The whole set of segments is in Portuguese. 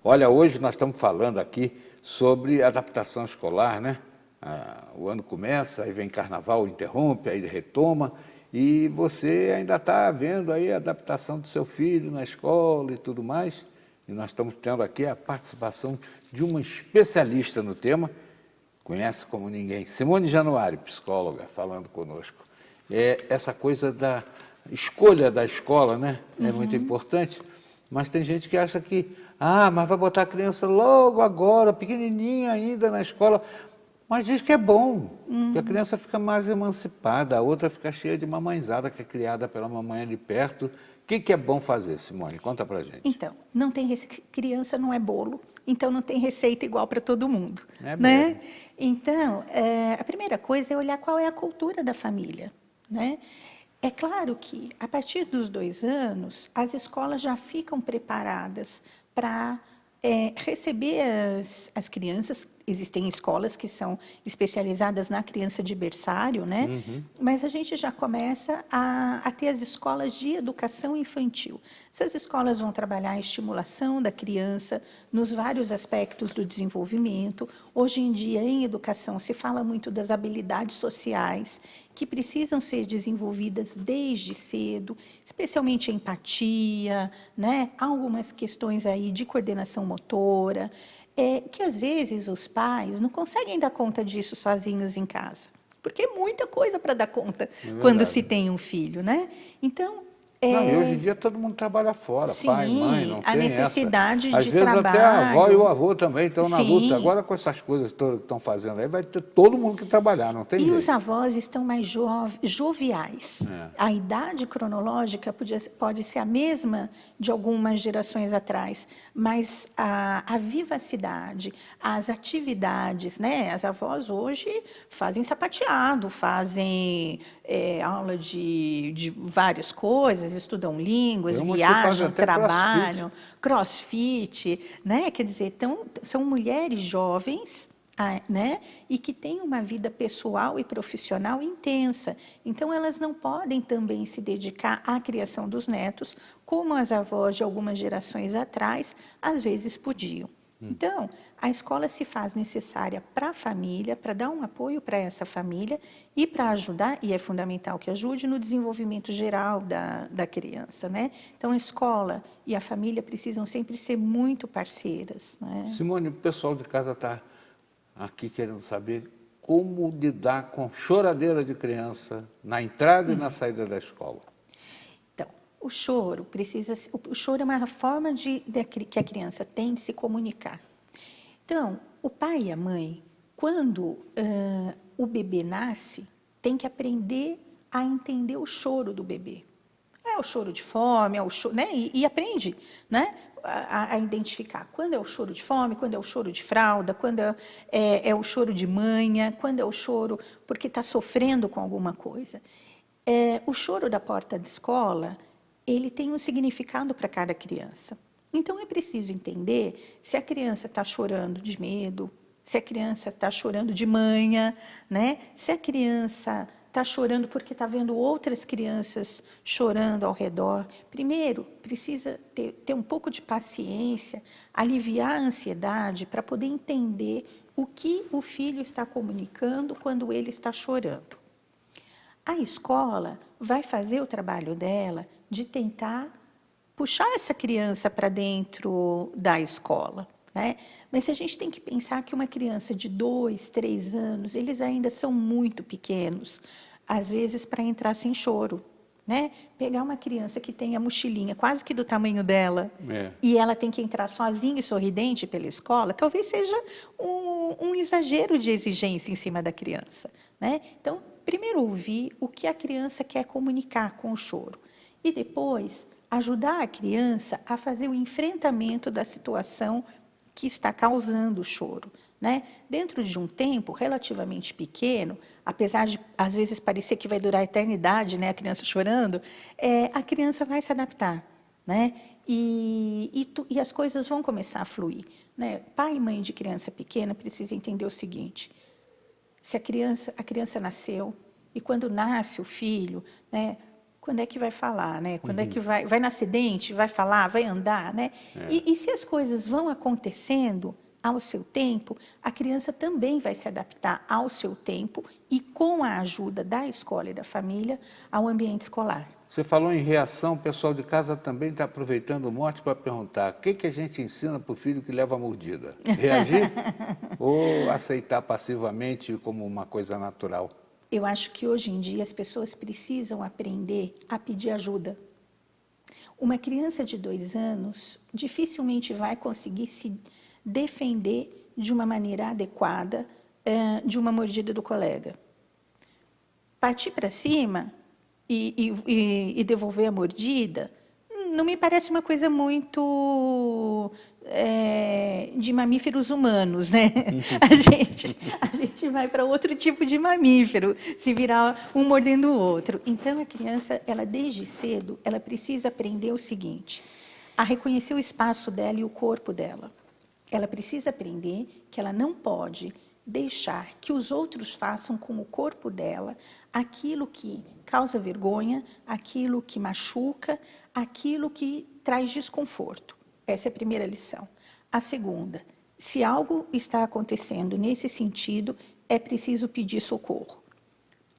Olha, hoje nós estamos falando aqui sobre adaptação escolar, né? O ano começa, aí vem carnaval, interrompe, aí retoma, e você ainda está vendo aí a adaptação do seu filho na escola e tudo mais. E nós estamos tendo aqui a participação de uma especialista no tema, conhece como ninguém, Simone Januari, psicóloga, falando conosco. Essa coisa da escolha da escola, né? É muito importante, mas tem gente que acha que, mas vai botar a criança logo agora, pequenininha ainda na escola, mas diz que é bom, que a criança fica mais emancipada, a outra fica cheia de mamãezada, que é criada pela mamãe ali perto. O que é bom fazer, Simone? Conta pra gente. Então, criança não é bolo, então não tem receita igual para todo mundo, É né? mesmo. Então, a primeira coisa é olhar qual é a cultura da família, né? É claro que, a partir dos 2 anos, as escolas já ficam preparadas para receber as crianças. Existem escolas que são especializadas na criança de berçário, né? Mas a gente já começa a ter as escolas de educação infantil. Essas escolas vão trabalhar a estimulação da criança nos vários aspectos do desenvolvimento. Hoje em dia, em educação, se fala muito das habilidades sociais, que precisam ser desenvolvidas desde cedo, especialmente a empatia, né? Há algumas questões aí de coordenação motora, que às vezes os pais não conseguem dar conta disso sozinhos em casa, porque é muita coisa para dar conta quando se tem um filho, né? Então, Não, e hoje em dia todo mundo trabalha fora, pai, mãe, sim, não a tem essa. necessidade Às de vezes até a avó e o trabalho. avô também estão na luta. Sim. Agora com essas coisas todas que estão fazendo aí, vai ter todo mundo que trabalhar, não tem E jeito. os avós estão mais joviais. A idade cronológica pode ser a mesma de algumas gerações atrás, mas a vivacidade, as atividades, né? As avós hoje fazem sapateado, fazem aula de várias coisas, estudam línguas, Tem umas que fazem viajam, até trabalham, crossfit, né? Quer dizer, então, são mulheres jovens, né? E que têm uma vida pessoal e profissional intensa. Então, elas não podem também se dedicar à criação dos netos, como as avós de algumas gerações atrás, às vezes podiam. Então, a escola se faz necessária para a família, para dar um apoio para essa família e para ajudar, e é fundamental que ajude, no desenvolvimento geral da criança, né? Então, a escola e a família precisam sempre ser muito parceiras, né? Simone, o pessoal de casa está aqui querendo saber como lidar com choradeira de criança na entrada e na saída da escola. Então, o choro é uma forma que a criança tem de se comunicar. Então, o pai e a mãe, quando o bebê nasce, tem que aprender a entender o choro do bebê. É o choro de fome, é o choro, né? E aprende, né? A identificar quando é o choro de fome, quando é o choro de fralda, quando é o choro de manha, quando é o choro porque está sofrendo com alguma coisa. O choro da porta da escola, ele tem um significado para cada criança. Então, é preciso entender se a criança está chorando de medo, se a criança está chorando de manha, né? Se a criança está chorando porque está vendo outras crianças chorando ao redor. Primeiro, precisa ter um pouco de paciência, aliviar a ansiedade para poder entender o que o filho está comunicando quando ele está chorando. A escola vai fazer o trabalho dela de tentar puxar essa criança para dentro da escola, né? Mas a gente tem que pensar que uma criança de 2, 3 anos, eles ainda são muito pequenos, às vezes para entrar sem choro, né? Pegar uma criança que tem a mochilinha quase que do tamanho dela e ela tem que entrar sozinha e sorridente pela escola, talvez seja um exagero de exigência em cima da criança, né? Então, primeiro ouvir o que a criança quer comunicar com o choro e depois ajudar a criança a fazer o enfrentamento da situação que está causando o choro, né? Dentro de um tempo relativamente pequeno, apesar de, às vezes, parecer que vai durar a eternidade, né, a criança chorando, a criança vai se adaptar, né? E as coisas vão começar a fluir, né? Pai e mãe de criança pequena precisam entender o seguinte: se a criança nasceu, e quando nasce o filho, né, quando é que vai falar, né? Quando é que vai nascer dente, vai falar, vai andar, né? E se as coisas vão acontecendo ao seu tempo, a criança também vai se adaptar ao seu tempo e com a ajuda da escola e da família ao ambiente escolar. Você falou em reação, o pessoal de casa também está aproveitando o mote para perguntar: o que, que a gente ensina para o filho que leva a mordida? Reagir ou aceitar passivamente como uma coisa natural? Eu acho que hoje em dia as pessoas precisam aprender a pedir ajuda. Uma criança de 2 anos dificilmente vai conseguir se defender de uma maneira adequada de uma mordida do colega. Partir para cima e devolver a mordida não me parece uma coisa muito de mamíferos humanos, né? A gente vai para outro tipo de mamífero, se virar um mordendo o outro. Então, a criança, ela desde cedo, ela precisa aprender o seguinte: a reconhecer o espaço dela e o corpo dela. Ela precisa aprender que ela não pode deixar que os outros façam com o corpo dela aquilo que causa vergonha, aquilo que machuca, aquilo que traz desconforto. Essa é a primeira lição. A segunda, se algo está acontecendo nesse sentido, é preciso pedir socorro.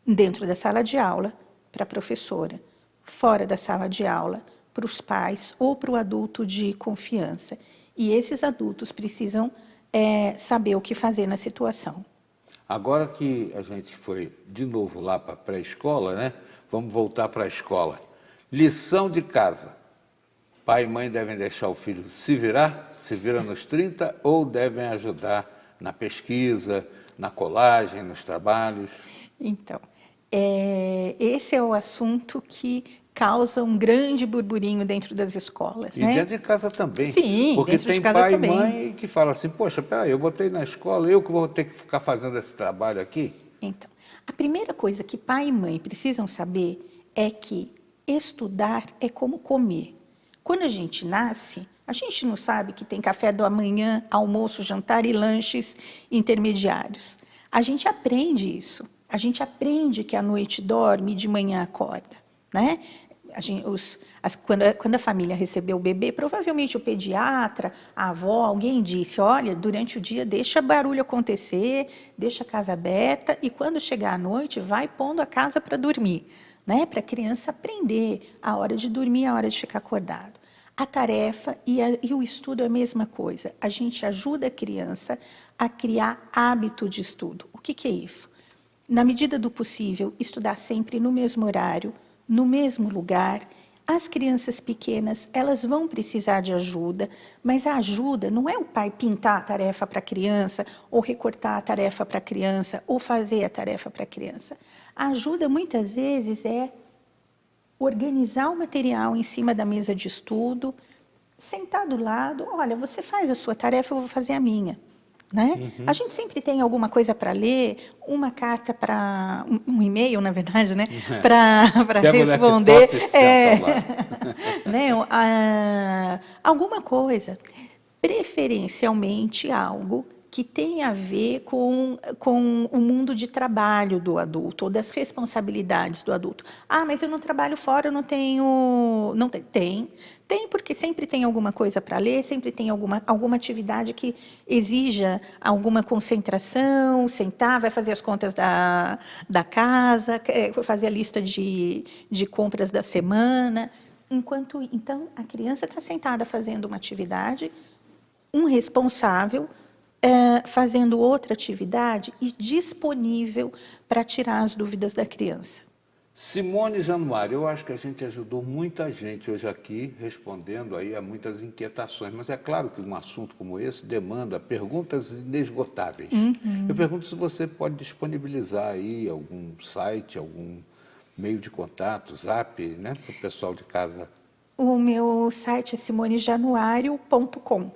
Dentro da sala de aula, para a professora. Fora da sala de aula, para os pais ou para o adulto de confiança. E esses adultos precisam saber o que fazer na situação. Agora que a gente foi de novo lá para a pré-escola, né? Vamos voltar para a escola. Lição de casa. Pai e mãe devem deixar o filho se vira nos 30, ou devem ajudar na pesquisa, na colagem, nos trabalhos? Então, esse é o assunto que causa um grande burburinho dentro das escolas, E né? dentro de casa também. Sim, porque dentro de tem casa pai também. e mãe que falam assim: poxa, peraí, eu botei na escola, eu que vou ter que ficar fazendo esse trabalho aqui? Então, a primeira coisa que pai e mãe precisam saber é que estudar é como comer. Quando a gente nasce, a gente não sabe que tem café da manhã, almoço, jantar e lanches intermediários. A gente aprende isso. A gente aprende que à noite dorme e de manhã acorda, né? Quando a família recebeu o bebê, provavelmente o pediatra, a avó, alguém disse: olha, durante o dia deixa barulho acontecer, deixa a casa aberta e quando chegar à noite vai pondo a casa para dormir, né? Para a criança aprender a hora de dormir, a hora de ficar acordado. A tarefa e o estudo é a mesma coisa. A gente ajuda a criança a criar hábito de estudo. O que é isso? Na medida do possível, estudar sempre no mesmo horário, no mesmo lugar. As crianças pequenas, elas vão precisar de ajuda, mas a ajuda não é o pai pintar a tarefa para a criança, ou recortar a tarefa para a criança, ou fazer a tarefa para a criança. A ajuda, muitas vezes, é organizar o material em cima da mesa de estudo, sentar do lado: olha, você faz a sua tarefa, eu vou fazer a minha. Né? A gente sempre tem alguma coisa para ler, uma carta para um e-mail, na verdade, né? Para responder, né? Alguma coisa, preferencialmente algo que tem a ver com o mundo de trabalho do adulto, ou das responsabilidades do adulto. Ah, mas eu não trabalho fora, eu não tenho... Não tem. Tem, porque sempre tem alguma coisa para ler, sempre tem alguma atividade que exija alguma concentração, sentar, vai fazer as contas da casa, fazer a lista de compras da semana. Então, a criança está sentada fazendo uma atividade, um responsável fazendo outra atividade e disponível para tirar as dúvidas da criança. Simone Januário, eu acho que a gente ajudou muita gente hoje aqui, respondendo aí a muitas inquietações, mas é claro que um assunto como esse demanda perguntas inesgotáveis. Eu pergunto se você pode disponibilizar aí algum site, algum meio de contato, Zap, né, para o pessoal de casa. O meu site é simonejanuario.com.